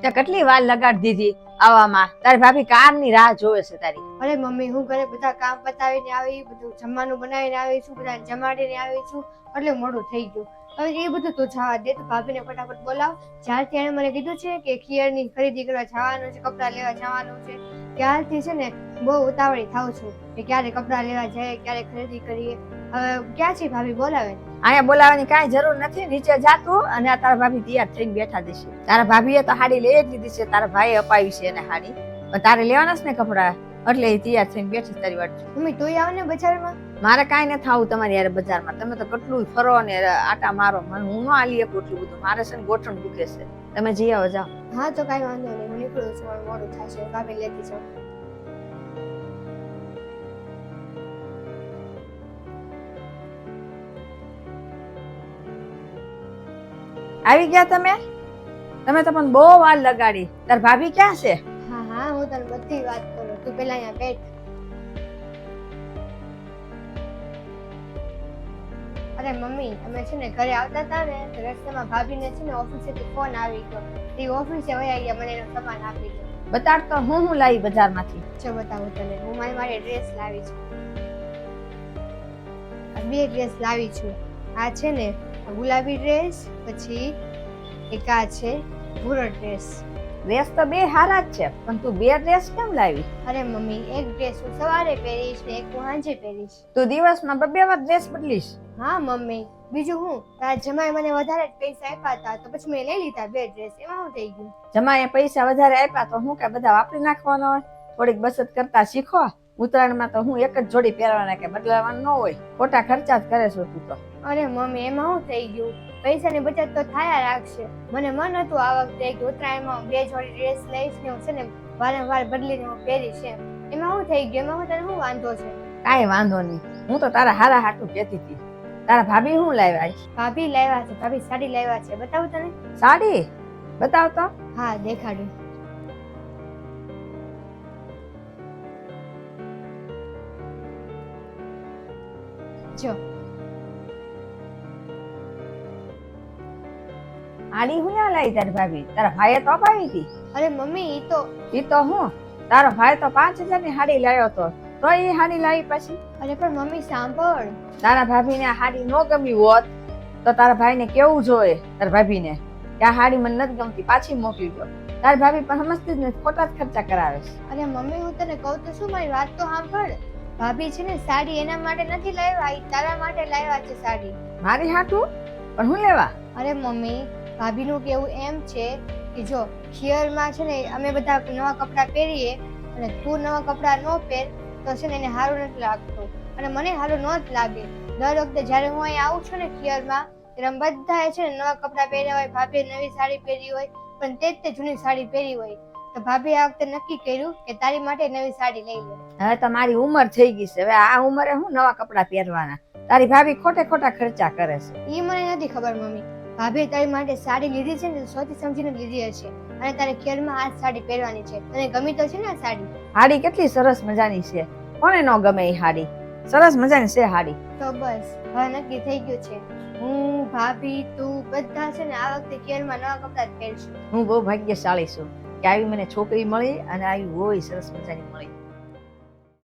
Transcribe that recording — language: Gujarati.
તે કેટલી વાર લગાડી દીધી આવવામાં. તારી ભાભી કારની રાહ જોવે છે તારી. અરે મમ્મી હું ઘરે બધા કામ પતાવીને આવી, બધું જમવાનું બનાવીને આવી છું, બધા જમાડીને આવી છું, એટલે મોડું થઈ ગયું. હવે એ બધું તું જવા દે, તો ભાભીને ફટાફટ બોલાવ. જ્યારથી એણે મને કીધું છે કે ખીયરની ખરીદી કરવા જવાનું છે, કપડાં લેવા જવાનું છે, ત્યારથી છે ને બહુ ઉતાવળી થાઉં છું કે ક્યારે કપડાં લેવા જાય, ક્યારે ખરીદી કરીએ. હવે ક્યાં છે ભાભી, બોલાવે? અહીંયા બોલાવવાની કાંઈ જરૂર નથી. નીચે જા તું અને આ તારા ભાભી તૈયાર થઈને બેઠા દેશે. તારા ભાભીએ તો હાડી લઈ જ લીધી છે, તારા ભાઈએ અપાવી છે એને હાડી, પણ તારે લેવાના છે ને કપડા, એટલે એ તૈયાર થઈને બેઠી તારી વાટ. મમ્મી તું આવ ને બજારમાં. મારે કાંઈ નથી આવું તમારી યાર બજારમાં. તમે તો કેટલું ફરો ને આટા મારો, મને હું ન આલી શકું એટલું બધું. મારે છે ને ગોઠણ દુખે છે. તમે જઈ આવો, જાઓ. હા તો કાંઈ વાંધો નહીં, હું નીકળું છું, મારું મોડું થશે, ભાભી લેતી જાઉં. આવી ગયા તમે? તમે તો પણ બહુ વાર લગાડી. તાર ભાભી ક્યાં છે? હા હા હું તને બધી વાત કરું, તું પેલા અહીંયા બેઠ. અરે મમ્મી, અમે છે ને ઘરે આવતા હતા ને તો રસ્તામાં ભાભીને છે ને ઓફિસેથી ફોન આવી ગયો. એ ઓફિસે વયા ગયા, મને એનો સામાન આપી દો. બતાડ તો હું લાવી બજારમાંથી. જો બતાવું તને, હું મારી ડ્રેસ લાવી છું. આ બે ડ્રેસ લાવી છું. આ છે ને ગુલાબી ડ્રેસ, પછી એક આ છે ભૂરો ડ્રેસ. ડ્રેસ તો બે હારા જ છે, પણ તું બે ડ્રેસ કેમ લાવી? અરે મમ્મી, એક ડ્રેસ હું સવારે પહેરીશ ને એક હું સાંજે પહેરીશ. તું દિવસમાં બે વાર ડ્રેસ બદલીશ? હા મમ્મી, બીજું હું, તારા જમાઈ મને વધારે પૈસા આપ્યા હતા તો પછી મેં લઈ લીધા બે ડ્રેસ, એમાં શું થઈ ગયું? જમાએ પૈસા વધારે આપ્યા તો હું કે બધા વાપરી નાખવાના હોય? થોડીક બચત કરતા શીખો. ઉત્તરાયણમાં તો હું એક જ જોડી પહેરવાના, કે બદલાવાનું ન હોય. ખોટા ખર્ચા જ કરે છો તું તો. અરે મમ્મી, એમાં શું થઈ ગયું? પૈસાની બચત તો થયા રાખશે. મને મન હતું આ વખતે કે ઉત્તરાયણમાં બે જોડી ડ્રેસ લઈશ ને હું છે ને વારંવાર બદલીને હું પહેરીશ એમ. એમાં શું થઈ ગયું? એમાં તને શું વાંધો છે? કાંઈ વાંધો નહીં, હું તો તારા હારા હાટું કહેતી હતી. તારા ભાભી શું લાવ્યા? ભાભી લાવ્યા છે, ભાભી સાડી લાવ્યા છે, બતાવું તને? સાડી બતાવ તો. હા દેખાડું. જો આડી હું ના લાવી તારી ભાભી? તારા ભાઈએ તો અપાવી હતી. અરે મમ્મી, ઈ તો હું, તારો ભાઈ તો 5000 ની હાડી લાવ્યો તો એ હાડી લાવી પછી. અરે પણ મમ્મી સાંભળ, તારા ભાભીને આ હાડી ન ગમી હોત તો તારા ભાઈને કેવું જોઈએ તારા ભાભીને કે આ હાડી મને નથી ગમતી, પાછી મોકલી દો. તારી ભાભી પણ સમજતી જ નથી, ખોટા જ ખર્ચા કરાવે છે. અરે મમ્મી હું તને કહું તો શું, મારી વાત તો સાંભળ. ભાભી છે ને સાડી એના માટે નથી લાવ્યા, ઈ તારા માટે લાવ્યા છે સાડી. મારી હાટું? પણ હું લેવા? અરે મમ્મી, ભાભીનું કેવું એમ છે કે જો ખીયરમાં છે ને અમે બધા નવા કપડાં પહેરીએ અને તું નવા કપડાં ન પહેર તો છે ને એને સારું નથી લાગતું, અને મને સારું ન જ લાગે. દર વખતે જ્યારે હું અહીં આવું છું ને ખીયરમાં, ત્યારે બધા છે ને નવા કપડાં પહેર્યા હોય, ભાભીએ નવી સાડી પહેરી હોય, પણ તે જૂની સાડી પહેરી હોય. તો ભાભીએ આ વખતે નક્કી કર્યું કે તારી માટે નવી સાડી લઈ લે. હવે તો મારી ઉંમર થઈ ગઈ છે, હવે આ ઉંમરે હું નવા કપડાં પહેરવાના? તારી ભાભી ખોટા ખર્ચા કરે છે. એ મને નથી ખબર મમ્મી. ભાભીએ તારી માટે સાડી લીધી છે ને સોચી સમજીને લીધી હશે, અને તારે ખીયરમાં આ સાડી પહેરવાની છે. તને ગમી તો છે ને આ સાડી? હાડી કેટલી સરસ મજાની છે, કોને ન ગમે એ હાડી? સરસ મજાની છે હાડી. તો બસ હવે નક્કી થઈ ગયું છે, હું ભાભી તું બધા છે ને આ વખતે ખીયરમાં નવા કપડાં જ પહેરશું. હું બહુ ભાગ્યશાળી છું કે આવી મને છોકરી મળી અને આવી હોય સરસ મજાની મળી.